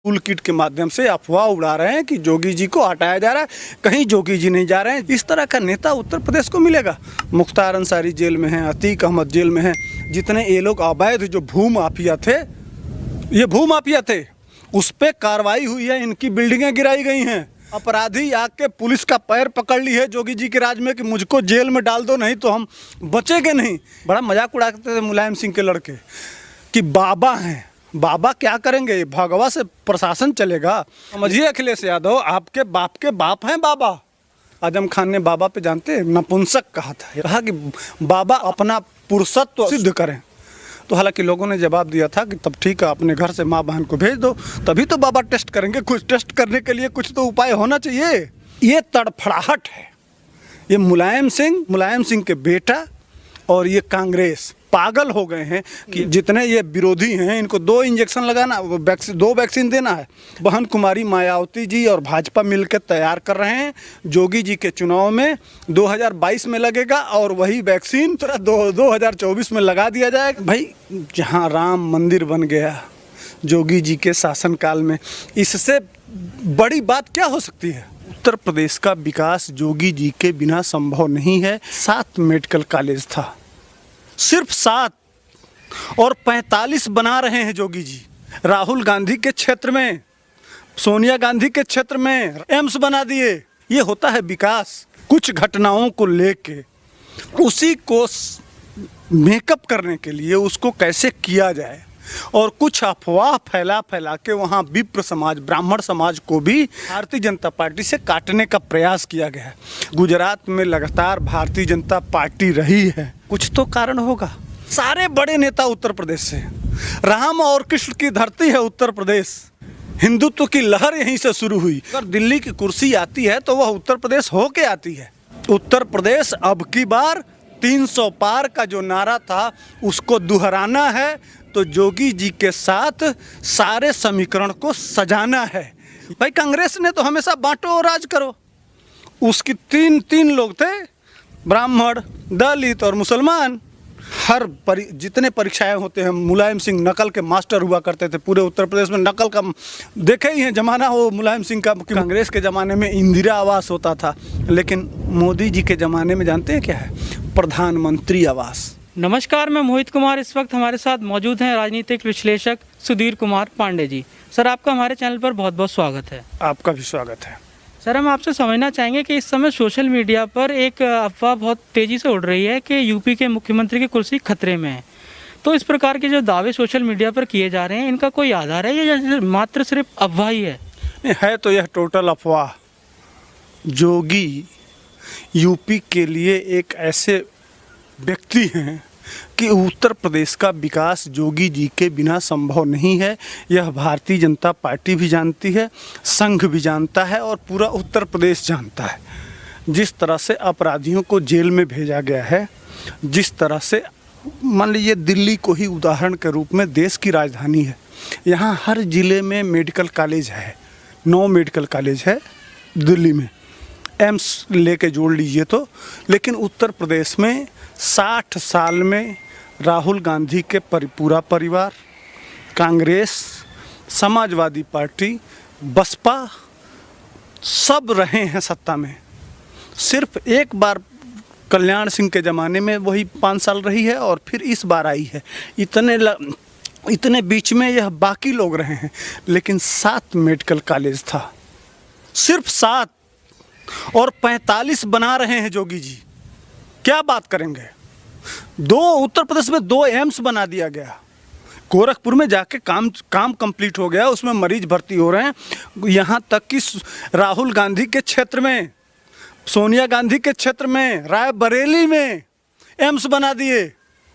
Tool kit के माध्यम से अफवाह उड़ा रहे हैं कि जोगी जी को हटाया जा रहा है, कहीं जोगी जी नहीं जा रहे हैं। इस तरह का नेता उत्तर प्रदेश को मिलेगा? मुख्तार अंसारी जेल में हैं, अतीक अहमद जेल में हैं, जितने ये लोग अवैध जो भूमाफिया थे, ये भूमाफिया थे, उस पर कार्रवाई हुई है, इनकी बिल्डिंगें गिराई गई हैं। अपराधी आके पुलिस का पैर पकड़ ली है जोगी जी के राज में कि मुझको जेल में डाल दो, नहीं तो हम बचेंगे नहीं। बड़ा मजाक उड़ाते थे मुलायम सिंह के लड़के कि बाबा हैं, बाबा क्या करेंगे, भगवा से प्रशासन चलेगा। समझिए अखिलेश यादव, आपके बाप हैं बाबा। आजम खान ने बाबा पे जानते नपुंसक कहा था, कहा कि बाबा अपना पुरुषत्व सिद्ध करें। तो हालांकि लोगों ने जवाब दिया था कि तब ठीक है, अपने घर से माँ बहन को भेज दो, तभी तो बाबा टेस्ट करेंगे। कुछ टेस्ट करने के लिए कुछ तो उपाय होना चाहिए। ये तड़फड़ाहट है। ये मुलायम सिंह के बेटा और ये कांग्रेस पागल हो गए हैं कि जितने ये विरोधी हैं इनको 2 इंजेक्शन लगाना, 2 वैक्सीन देना है। बहन कुमारी मायावती जी और भाजपा मिलकर तैयार कर रहे हैं, जोगी जी के चुनाव में 2022 में लगेगा और वही वैक्सीन 2024 में लगा दिया जाएगा। भाई, जहां राम मंदिर बन गया जोगी जी के शासनकाल में, इससे बड़ी बात क्या हो सकती है? उत्तर प्रदेश का विकास जोगी जी के बिना संभव नहीं है। 7 मेडिकल कॉलेज था, सिर्फ 7, और 45 बना रहे हैं जोगी जी। राहुल गांधी के क्षेत्र में, सोनिया गांधी के क्षेत्र में एम्स बना दिए। ये होता है विकास। कुछ घटनाओं को लेके उसी को मेकअप करने के लिए उसको कैसे किया जाए, और कुछ अफवाह फैला के वहाँ विप्र समाज, ब्राह्मण समाज को भी भारतीय जनता पार्टी से काटने का प्रयास किया गया है। गुजरात में लगातार भारतीय जनता पार्टी रही है, कुछ तो कारण होगा। सारे बड़े नेता उत्तर प्रदेश से, राम और कृष्ण की धरती है उत्तर प्रदेश। हिंदुत्व की लहर यहीं से शुरू हुई। अगर दिल्ली की कुर्सी आती है तो वह उत्तर प्रदेश होके आती है। उत्तर प्रदेश अब की बार 300 पार का जो नारा था उसको दोहराना है, तो जोगी जी के साथ सारे समीकरण को सजाना है। भाई, कांग्रेस ने तो हमेशा बांटो और राज करो। उसकी तीन लोग थे, ब्राह्मण, दलित और मुसलमान। जितने परीक्षाएं होते हैं, मुलायम सिंह नकल के मास्टर हुआ करते थे। पूरे उत्तर प्रदेश में नकल का देखे ही है जमाना हो मुलायम सिंह का। कांग्रेस के ज़माने में इंदिरा आवास होता था, लेकिन मोदी जी के ज़माने में जानते हैं क्या है? प्रधानमंत्री आवास। नमस्कार, मैं मोहित कुमार। इस वक्त हमारे साथ मौजूद हैं राजनीतिक विश्लेषक सुधीर कुमार पांडे जी। सर, आपका हमारे चैनल पर बहुत बहुत स्वागत है। आपका भी स्वागत है। सर, हम आपसे समझना चाहेंगे कि इस समय सोशल मीडिया पर एक अफवाह बहुत तेज़ी से उड़ रही है कि यूपी के मुख्यमंत्री की कुर्सी खतरे में है। तो इस प्रकार के जो दावे सोशल मीडिया पर किए जा रहे हैं, इनका कोई आधार है या मात्र सिर्फ अफवाह ही है? है तो यह टोटल अफवाह। जोगी यूपी के लिए एक ऐसे व्यक्ति हैं कि उत्तर प्रदेश का विकास जोगी जी के बिना संभव नहीं है। यह भारतीय जनता पार्टी भी जानती है, संघ भी जानता है और पूरा उत्तर प्रदेश जानता है। जिस तरह से अपराधियों को जेल में भेजा गया है, जिस तरह से मान लीजिए दिल्ली को ही उदाहरण के रूप में देश की राजधानी है, यहाँ हर ज़िले में मेडिकल कॉलेज है। 9 मेडिकल कॉलेज है दिल्ली में, एम्स लेके जोड़ लीजिए तो। लेकिन उत्तर प्रदेश में 60 साल में राहुल गांधी के पूरा परिवार, कांग्रेस, समाजवादी पार्टी, बसपा सब रहे हैं सत्ता में। सिर्फ एक बार कल्याण सिंह के ज़माने में वही 5 साल रही है और फिर इस बार आई है। इतने बीच में यह बाकी लोग रहे हैं। लेकिन 7 मेडिकल कॉलेज था, सिर्फ 7, और 45 बना रहे हैं जोगी जी। क्या बात करेंगे? उत्तर प्रदेश में 2 एम्स बना दिया गया। गोरखपुर में जाके काम कंप्लीट हो गया, उसमें मरीज भर्ती हो रहे हैं। यहाँ तक कि राहुल गांधी के क्षेत्र में, सोनिया गांधी के क्षेत्र में, रायबरेली में एम्स बना दिए,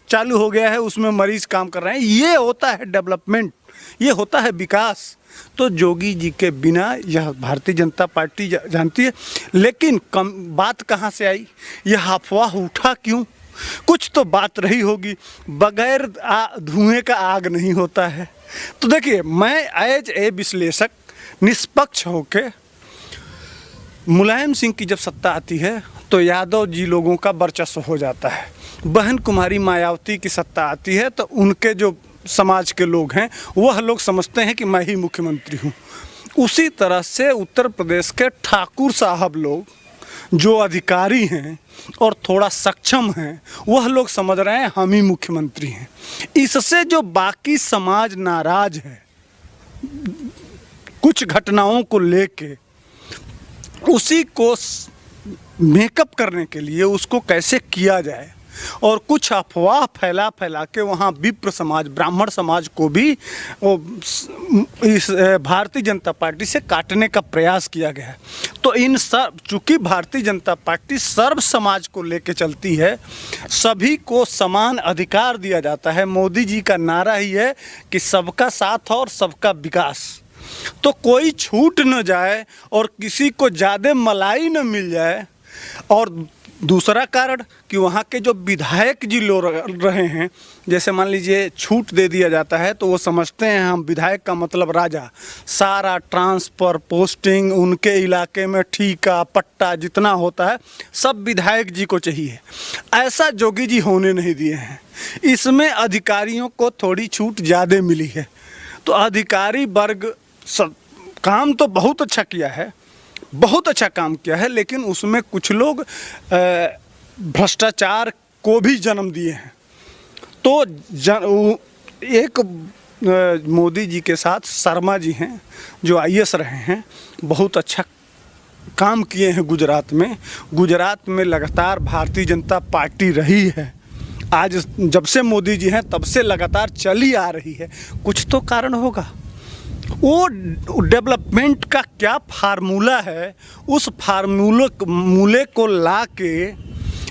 चालू हो गया है, उसमें मरीज काम कर रहे हैं। ये होता है डेवलपमेंट, ये होता है विकास। तो जोगी जी के बिना यह भारतीय जनता पार्टी जानती है। लेकिन बात कहाँ से आई? यह अफवाह उठा क्यों? कुछ तो बात रही होगी। बगैर धुएं का आग नहीं होता है। तो देखिए, मैं एज ए विश्लेषक निष्पक्ष होके, मुलायम सिंह की जब सत्ता आती है तो यादव जी लोगों का वर्चस्व हो जाता है। बहन कुमारी मायावती की सत्ता आती है तो उनके जो समाज के लोग हैं वह लोग समझते हैं कि मैं ही मुख्यमंत्री हूँ। उसी तरह से उत्तर प्रदेश के ठाकुर साहब लोग जो अधिकारी हैं और थोड़ा सक्षम हैं वह लोग समझ रहे हैं हम ही मुख्यमंत्री हैं। इससे जो बाकी समाज नाराज है कुछ घटनाओं को लेके, उसी को मेकअप करने के लिए उसको कैसे किया जाए और कुछ अफवाह फैला फैला के वहाँ विप्र समाज, ब्राह्मण समाज को भी इस भारतीय जनता पार्टी से काटने का प्रयास किया गया है। तो इन सब, चूँकि भारतीय जनता पार्टी सर्व समाज को लेके चलती है, सभी को समान अधिकार दिया जाता है। मोदी जी का नारा ही है कि सबका साथ और सबका विकास। तो कोई छूट न जाए और किसी को ज़्यादा मलाई न मिल जाए। और दूसरा कारण कि वहाँ के जो विधायक जी लोग रहे हैं, जैसे मान लीजिए छूट दे दिया जाता है तो वो समझते हैं हम विधायक का मतलब राजा, सारा ट्रांसफ़र पोस्टिंग उनके इलाके में ठीका पट्टा जितना होता है सब विधायक जी को चाहिए। ऐसा जोगी जी होने नहीं दिए हैं। इसमें अधिकारियों को थोड़ी छूट ज़्यादा मिली है। तो अधिकारी वर्ग काम तो बहुत अच्छा किया है, बहुत अच्छा काम किया है, लेकिन उसमें कुछ लोग भ्रष्टाचार को भी जन्म दिए हैं। तो एक मोदी जी के साथ शर्मा जी हैं जो IAS रहे हैं, बहुत अच्छा काम किए हैं गुजरात में। गुजरात में लगातार भारतीय जनता पार्टी रही है, आज जब से मोदी जी हैं तब से लगातार चली आ रही है। कुछ तो कारण होगा। वो डेवलपमेंट का क्या फार्मूला है, उस फार्मूले को ला के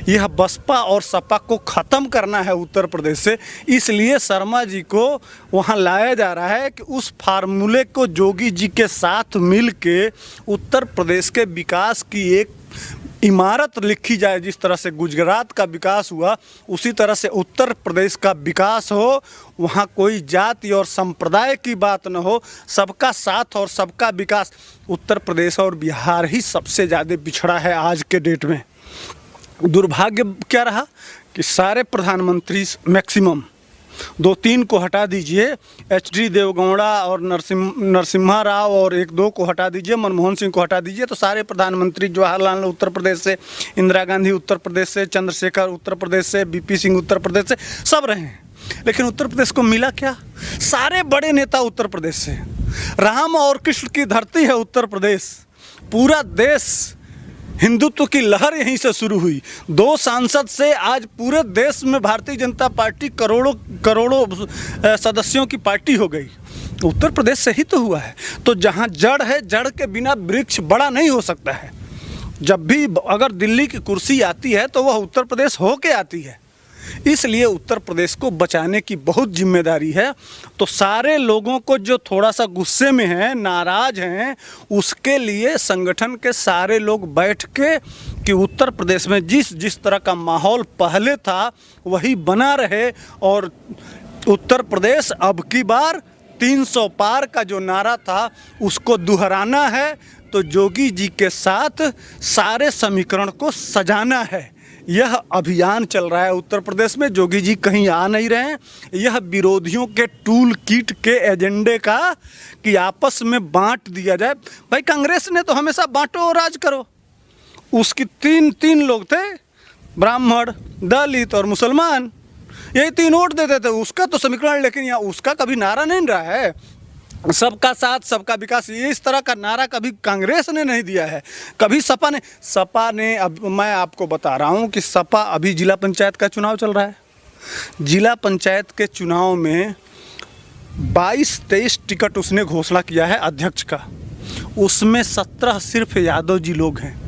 यह बसपा और सपा को ख़त्म करना है उत्तर प्रदेश से। इसलिए शर्मा जी को वहाँ लाया जा रहा है कि उस फार्मूले को जोगी जी के साथ मिल के उत्तर प्रदेश के विकास की एक इमारत लिखी जाए। जिस तरह से गुजरात का विकास हुआ उसी तरह से उत्तर प्रदेश का विकास हो। वहाँ कोई जाति और संप्रदाय की बात न हो, सबका साथ और सबका विकास। उत्तर प्रदेश और बिहार ही सबसे ज़्यादा पिछड़ा है आज के डेट में। दुर्भाग्य क्या रहा कि सारे प्रधानमंत्री मैक्सिमम 2-3 को हटा दीजिए, HD देवगौड़ा और नरसिम्हा राव और 1-2 को हटा दीजिए, मनमोहन सिंह को हटा दीजिए, तो सारे प्रधानमंत्री जवाहरलाल नेहरू उत्तर प्रदेश से, इंदिरा गांधी उत्तर प्रदेश से, चंद्रशेखर उत्तर प्रदेश से, BP सिंह उत्तर प्रदेश से, सब रहे हैं। लेकिन उत्तर प्रदेश को मिला क्या? सारे बड़े नेता उत्तर प्रदेश से। राम और कृष्ण की धरती है उत्तर प्रदेश। पूरा देश, हिंदुत्व की लहर यहीं से शुरू हुई। 2 सांसद से आज पूरे देश में भारतीय जनता पार्टी करोड़ों सदस्यों की पार्टी हो गई। उत्तर प्रदेश से ही तो हुआ है। तो जहाँ जड़ है, जड़ के बिना वृक्ष बड़ा नहीं हो सकता है। जब भी अगर दिल्ली की कुर्सी आती है तो वह उत्तर प्रदेश हो के आती है। इसलिए उत्तर प्रदेश को बचाने की बहुत जिम्मेदारी है। तो सारे लोगों को जो थोड़ा सा गुस्से में हैं, नाराज हैं, उसके लिए संगठन के सारे लोग बैठ के कि उत्तर प्रदेश में जिस तरह का माहौल पहले था वही बना रहे और उत्तर प्रदेश अब की बार 300 पार का जो नारा था उसको दोहराना है। तो जोगी जी के साथ सारे समीकरण को सजाना है। यह अभियान चल रहा है उत्तर प्रदेश में। जोगी जी कहीं आ नहीं रहे हैं। यह विरोधियों के टूल किट के एजेंडे का कि आपस में बांट दिया जाए। भाई कांग्रेस ने तो हमेशा बांटो और राज करो। उसकी तीन लोग थे, ब्राह्मण, दलित और मुसलमान, यही 3 वोट देते थे। उसका तो समीकरण, लेकिन यहाँ उसका कभी नारा नहीं रहा है सबका साथ सबका विकास। ये इस तरह का नारा कभी कांग्रेस ने नहीं दिया है, कभी सपा ने। अब मैं आपको बता रहा हूँ कि सपा अभी जिला पंचायत का चुनाव चल रहा है। जिला पंचायत के चुनाव में 22-23 टिकट उसने घोषणा किया है अध्यक्ष का, उसमें 17 सिर्फ यादव जी लोग हैं।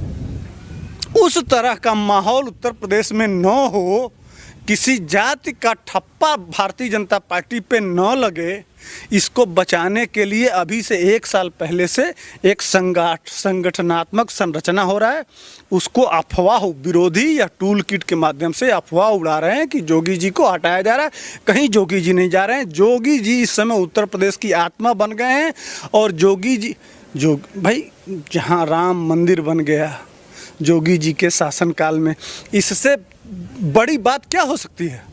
उस तरह का माहौल उत्तर प्रदेश में न हो, किसी जाति का ठप्पा भारतीय जनता पार्टी पे न लगे, इसको बचाने के लिए अभी से 1 साल पहले से एक संगठनात्मक संरचना हो रहा है। उसको अफवाह विरोधी या टूल किट के माध्यम से अफवाह उड़ा रहे हैं कि जोगी जी को हटाया जा रहा है। कहीं जोगी जी नहीं जा रहे हैं। जोगी जी इस समय उत्तर प्रदेश की आत्मा बन गए हैं। और जोगी जी भाई जहाँ राम मंदिर बन गया जोगी जी के शासनकाल में, इससे बड़ी बात क्या हो सकती है?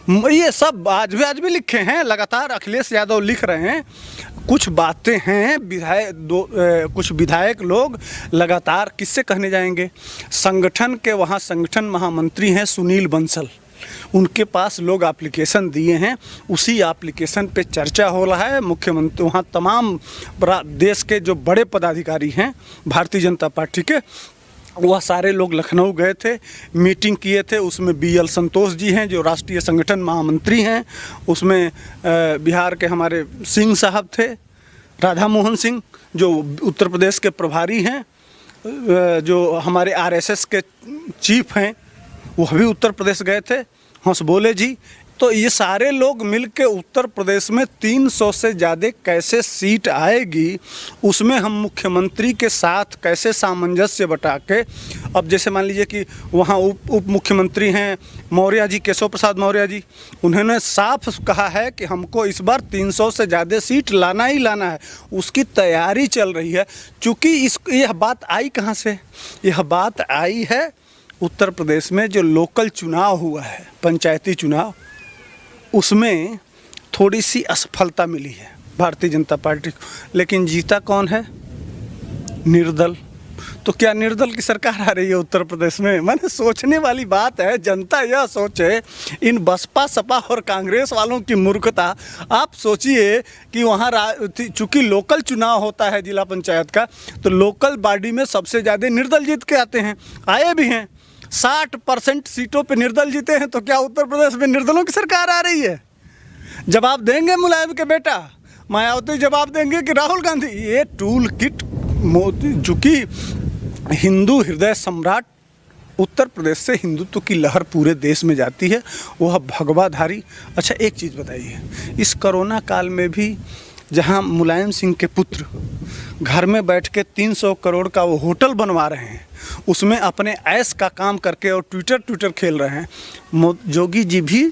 ये सब आज भी लिखे हैं, लगातार अखिलेश यादव लिख रहे हैं। कुछ बातें हैं कुछ विधायक लोग लगातार किससे कहने जाएंगे। संगठन के वहाँ संगठन महामंत्री हैं सुनील बंसल, उनके पास लोग एप्लीकेशन दिए हैं, उसी एप्लीकेशन पे चर्चा हो रहा है। मुख्यमंत्री वहाँ तमाम देश के जो बड़े पदाधिकारी हैं भारतीय जनता पार्टी के, वह सारे लोग लखनऊ गए थे, मीटिंग किए थे। उसमें BL संतोष जी हैं जो राष्ट्रीय संगठन महामंत्री हैं, उसमें बिहार के हमारे सिंह साहब थे, राधा मोहन सिंह जो उत्तर प्रदेश के प्रभारी हैं, जो हमारे RSS के चीफ हैं वह भी उत्तर प्रदेश गए थे, हंसबोले जी। तो ये सारे लोग मिलके उत्तर प्रदेश में 300 से ज़्यादा कैसे सीट आएगी, उसमें हम मुख्यमंत्री के साथ कैसे सामंजस्य बटा के, अब जैसे मान लीजिए कि वहाँ उप मुख्यमंत्री हैं मौर्य जी, केशव प्रसाद मौर्य जी, उन्होंने साफ कहा है कि हमको इस बार 300 से ज़्यादा सीट लाना ही लाना है, उसकी तैयारी चल रही है। चूँकि यह बात आई कहाँ से, यह बात आई है उत्तर प्रदेश में जो लोकल चुनाव हुआ है, पंचायती चुनाव, उसमें थोड़ी सी असफलता मिली है भारतीय जनता पार्टी को। लेकिन जीता कौन है? निर्दल। तो क्या निर्दल की सरकार आ रही है उत्तर प्रदेश में? मैंने सोचने वाली बात है, जनता यह सोचे। इन बसपा सपा और कांग्रेस वालों की मूर्खता। आप सोचिए कि वहाँ चूँकि लोकल चुनाव होता है जिला पंचायत का, तो लोकल बॉडी में सबसे ज़्यादा निर्दल जीत के आते हैं, आए भी हैं। 60% सीटों पे निर्दल जीते हैं। तो क्या उत्तर प्रदेश में निर्दलों की सरकार आ रही है? जवाब देंगे मुलायम के बेटा, मायावती जवाब देंगे कि राहुल गांधी। ये टूल किट मोदी, चूँकि हिंदू हृदय सम्राट उत्तर प्रदेश से हिंदुत्व की लहर पूरे देश में जाती है, वह भगवाधारी। अच्छा एक चीज़ बताइए, इस कोरोना काल में भी जहां मुलायम सिंह के पुत्र घर में बैठ के 300 करोड़ का वो होटल बनवा रहे हैं, उसमें अपने ऐश का काम करके और ट्विटर खेल रहे हैं। जोगी जी भी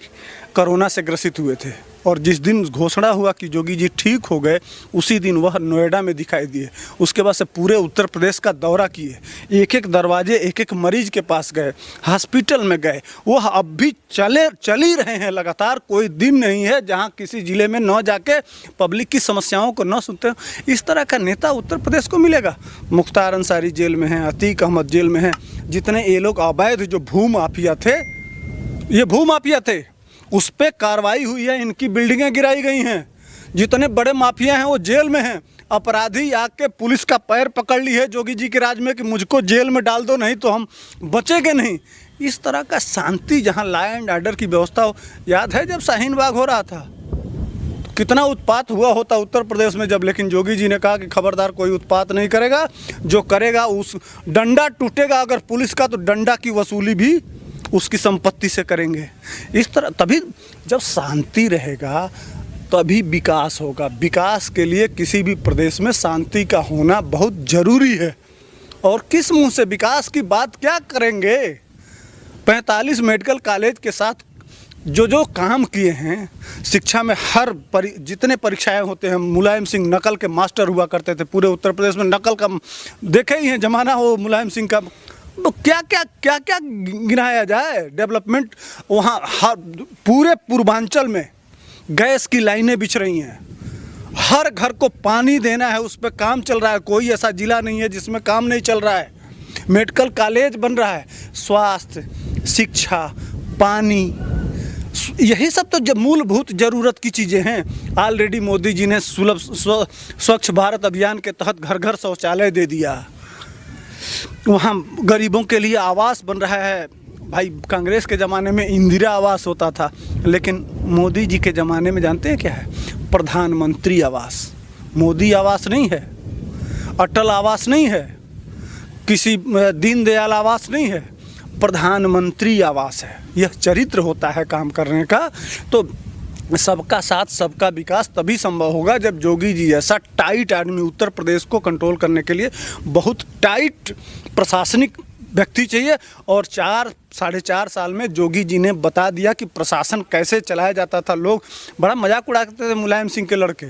कोरोना से ग्रसित हुए थे और जिस दिन घोषणा हुआ कि जोगी जी ठीक हो गए, उसी दिन वह नोएडा में दिखाई दिए। उसके बाद से पूरे उत्तर प्रदेश का दौरा किए, एक एक दरवाजे एक एक मरीज के पास गए, हॉस्पिटल में गए। वह अब भी चल ही रहे हैं लगातार। कोई दिन नहीं है जहां किसी ज़िले में न जाके पब्लिक की समस्याओं को न सुनते हो। इस तरह का नेता उत्तर प्रदेश को मिलेगा? मुख्तार अंसारी जेल में हैं, अतीक अहमद जेल में हैं। जितने ये लोग अवैध जो भूमाफिया थे, ये भूमाफिया थे, उस पर कार्रवाई हुई है, इनकी बिल्डिंगें गिराई गई हैं। जितने बड़े माफिया हैं वो जेल में हैं। अपराधी आके पुलिस का पैर पकड़ ली है जोगी जी के राज में कि मुझको जेल में डाल दो, नहीं तो हम बचेंगे नहीं। इस तरह का शांति जहां लॉ एंड ऑर्डर की व्यवस्था हो। याद है जब शाहीन बाग हो रहा था तो कितना उत्पात हुआ होता उत्तर प्रदेश में जब, लेकिन जोगी जी ने कहा कि खबरदार कोई उत्पात नहीं करेगा, जो करेगा उस डंडा टूटेगा अगर पुलिस का, तो डंडा की वसूली भी उसकी संपत्ति से करेंगे। इस तरह तभी जब शांति रहेगा तभी विकास होगा। विकास के लिए किसी भी प्रदेश में शांति का होना बहुत ज़रूरी है। और किस मुंह से विकास की बात क्या करेंगे? 45 मेडिकल कॉलेज के साथ जो काम किए हैं शिक्षा में, हर जितने परीक्षाएं होते हैं, मुलायम सिंह नकल के मास्टर हुआ करते थे पूरे उत्तर प्रदेश में। नकल का देखे ही हैं जमाना हो मुलायम सिंह का। तो क्या क्या गिनाया जाए डेवलपमेंट। वहाँ हर पूरे पूर्वांचल में गैस की लाइनें बिछ रही हैं, हर घर को पानी देना है, उस पर काम चल रहा है। कोई ऐसा ज़िला नहीं है जिसमें काम नहीं चल रहा है। मेडिकल कॉलेज बन रहा है, स्वास्थ्य, शिक्षा, पानी, यही सब तो जब मूलभूत ज़रूरत की चीज़ें हैं। ऑलरेडी मोदी जी ने सुलभ स्वच्छ भारत अभियान के तहत घर घर शौचालय दे दिया। वहाँ गरीबों के लिए आवास बन रहा है। भाई कांग्रेस के ज़माने में इंदिरा आवास होता था, लेकिन मोदी जी के ज़माने में जानते हैं क्या है? प्रधानमंत्री आवास। मोदी आवास नहीं है, अटल आवास नहीं है, किसी दीनदयाल आवास नहीं है, प्रधानमंत्री आवास है। यह चरित्र होता है काम करने का। तो सबका साथ सबका विकास तभी संभव होगा जब जोगी जी जैसा टाइट आदमी, उत्तर प्रदेश को कंट्रोल करने के लिए बहुत टाइट प्रशासनिक व्यक्ति चाहिए। और 4-4.5 साल में जोगी जी ने बता दिया कि प्रशासन कैसे चलाया जाता था। लोग बड़ा मजाक उड़ाते थे मुलायम सिंह के लड़के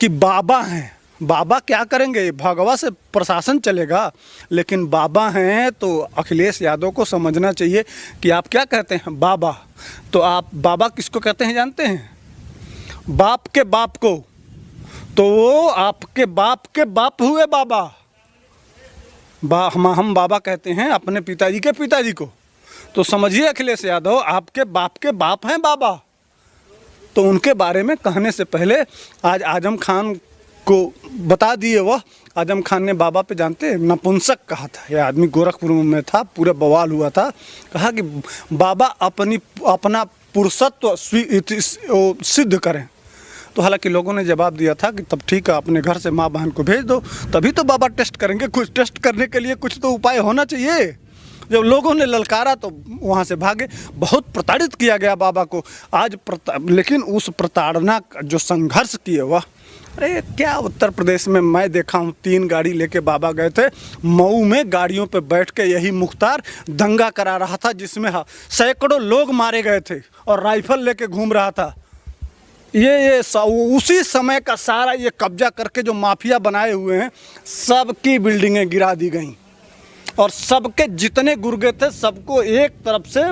कि बाबा हैं, बाबा क्या करेंगे, भगवा से प्रशासन चलेगा। लेकिन बाबा हैं तो अखिलेश यादव को समझना चाहिए कि आप क्या कहते हैं बाबा। तो आप बाबा किसको कहते हैं जानते हैं? बाप के बाप को। तो वो आपके बाप के बाप हुए बाबा। हम बाबा कहते हैं अपने पिताजी के पिताजी को। तो समझिए अखिलेश यादव आपके बाप के बाप हैं बाबा। तो उनके बारे में कहने से पहले आज आजम खान को बता दिए। वह आजम खान ने बाबा पे जानते नपुंसक कहा था। यह आदमी गोरखपुर में था, पूरा बवाल हुआ था। कहा कि बाबा अपना पुरुषत्व सिद्ध करें। तो हालांकि लोगों ने जवाब दिया था कि तब ठीक है, अपने घर से माँ बहन को भेज दो, तभी तो बाबा टेस्ट करेंगे। कुछ टेस्ट करने के लिए कुछ तो उपाय होना चाहिए। जब लोगों ने ललकारा तो वहाँ से भागे। बहुत प्रताड़ित किया गया बाबा को आज। लेकिन उस प्रताड़ना का जो संघर्ष किए वह, अरे क्या उत्तर प्रदेश में मैं देखा हूँ 3 गाड़ी लेके बाबा गए थे। मऊ में गाड़ियों पे बैठ के यही मुख्तार दंगा करा रहा था, जिसमें सैकड़ों लोग मारे गए थे और राइफल लेके घूम रहा था। ये उसी समय का सारा ये कब्जा करके जो माफिया बनाए हुए हैं, सबकी बिल्डिंगें गिरा दी गई और सबके जितने गुर्गे थे सबको एक तरफ से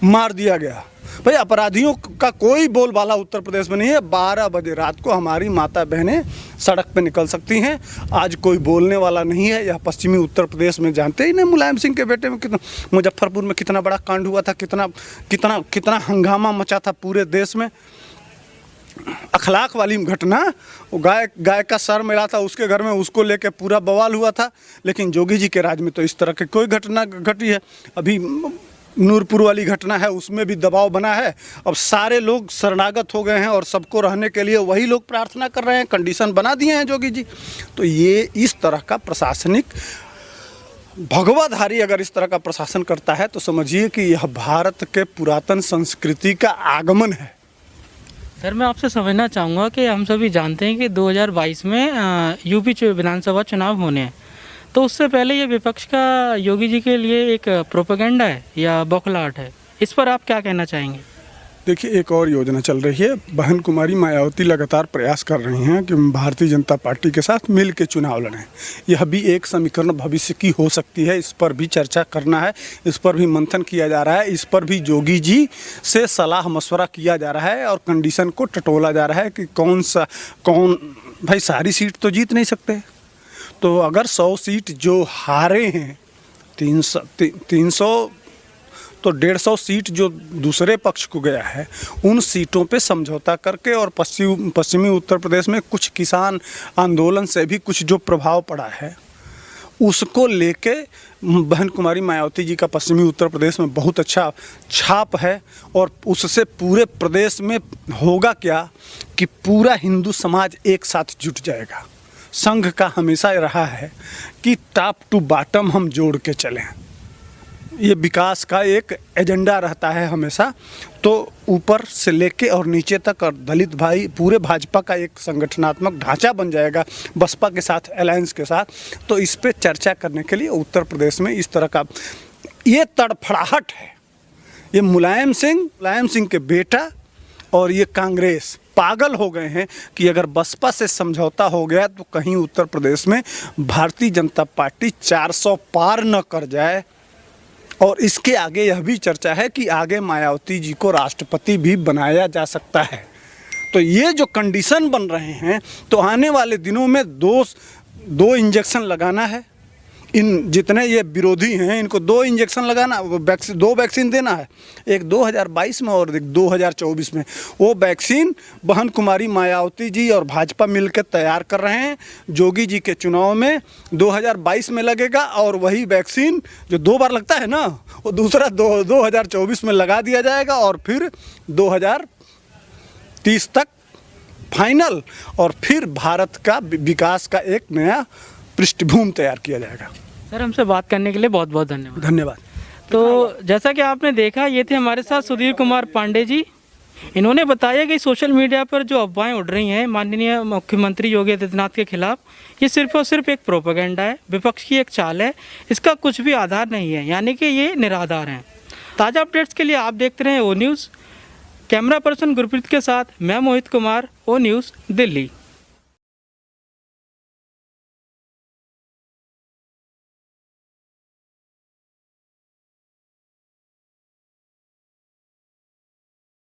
मार दिया गया। भाई अपराधियों का कोई बोलबाला उत्तर प्रदेश में नहीं है। 12 बजे रात को हमारी माता बहनें सड़क पे निकल सकती हैं। आज कोई बोलने वाला नहीं है। यह पश्चिमी उत्तर प्रदेश में जानते ही नहीं, मुलायम सिंह के बेटे में कितना, मुजफ्फरपुर में कितना बड़ा कांड हुआ था, कितना कितना कितना हंगामा मचा था पूरे देश में। अखलाक वाली घटना, वो गाय का सर मिला था उसके घर में, उसको लेके पूरा बवाल हुआ था। लेकिन जोगी जी के राज में तो इस तरह की कोई घटना घटी है। अभी नूरपुर वाली घटना है, उसमें भी दबाव बना है। अब सारे लोग शरणागत हो गए हैं और सबको रहने के लिए वही लोग प्रार्थना कर रहे हैं, कंडीशन बना दिए हैं जोगी जी। तो ये इस तरह का प्रशासनिक भगवाधारी अगर इस तरह का प्रशासन करता है तो समझिए कि यह भारत के पुरातन संस्कृति का आगमन है। सर मैं आपसे समझना चाहूँगा कि हम सभी जानते हैं कि 2022 में यूपी विधानसभा चुनाव होने हैं, तो उससे पहले ये विपक्ष का योगी जी के लिए एक प्रोपेगेंडा है या बौखलाहट है, इस पर आप क्या कहना चाहेंगे? देखिए, एक और योजना चल रही है। बहन कुमारी मायावती लगातार प्रयास कर रही हैं कि भारतीय जनता पार्टी के साथ मिल के चुनाव लड़ें। यह भी एक समीकरण भविष्य की हो सकती है। इस पर भी चर्चा करना है, इस पर भी मंथन किया जा रहा है, इस पर भी जोगी जी से सलाह मशवरा किया जा रहा है और कंडीशन को टटोला जा रहा है कि कौन भाई सारी सीट तो जीत नहीं सकते। तो अगर 100 सीट जो हारे हैं, 300 तो 150 सीट जो दूसरे पक्ष को गया है, उन सीटों पे समझौता करके और पश्चिमी उत्तर प्रदेश में कुछ किसान आंदोलन से भी कुछ जो प्रभाव पड़ा है, उसको लेके बहन कुमारी मायावती जी का पश्चिमी उत्तर प्रदेश में बहुत अच्छा छाप है। और उससे पूरे प्रदेश में होगा क्या कि पूरा हिंदू समाज एक साथ जुट जाएगा। संघ का हमेशा रहा है कि टॉप टू बॉटम हम जोड़ के चलें। ये विकास का एक एजेंडा रहता है हमेशा। तो ऊपर से लेके और नीचे तक और दलित भाई पूरे भाजपा का एक संगठनात्मक ढांचा बन जाएगा बसपा के साथ, अलायंस के साथ। तो इस पे चर्चा करने के लिए उत्तर प्रदेश में इस तरह का ये तड़फड़ाहट है। ये मुलायम सिंह के बेटा और ये कांग्रेस पागल हो गए हैं कि अगर बसपा से समझौता हो गया तो कहीं उत्तर प्रदेश में भारतीय जनता पार्टी 400 पार न कर जाए। और इसके आगे यह भी चर्चा है कि आगे मायावती जी को राष्ट्रपति भी बनाया जा सकता है। तो ये जो कंडीशन बन रहे हैं, तो आने वाले दिनों में दो इंजेक्शन लगाना है। इन जितने ये विरोधी हैं इनको 2 इंजेक्शन लगाना, 2 वैक्सीन देना है, एक 2022 में और एक 2024 में। वो वैक्सीन बहन कुमारी मायावती जी और भाजपा मिलकर तैयार कर रहे हैं। जोगी जी के चुनाव में 2022 में लगेगा और वही वैक्सीन जो 2 बार लगता है ना, वो दूसरा 2024 में लगा दिया जाएगा और फिर 2030 तक फाइनल। और फिर भारत का विकास का एक नया पृष्ठभूमि तैयार किया जाएगा। सर हमसे बात करने के लिए बहुत बहुत धन्यवाद। धन्यवाद। तो जैसा कि आपने देखा, ये थे हमारे साथ सुधीर कुमार पांडे जी। इन्होंने बताया कि सोशल मीडिया पर जो अफवाहें उड़ रही हैं माननीय मुख्यमंत्री योगी आदित्यनाथ के खिलाफ, ये सिर्फ और सिर्फ एक प्रोपेगेंडा है, विपक्ष की एक चाल है, इसका कुछ भी आधार नहीं है, यानी कि ये निराधार हैं। ताज़ा अपडेट्स के लिए आप देखते रहें ओ न्यूज़। कैमरा पर्सन गुरप्रीत के साथ मैं मोहित कुमार, ओ न्यूज़, दिल्ली।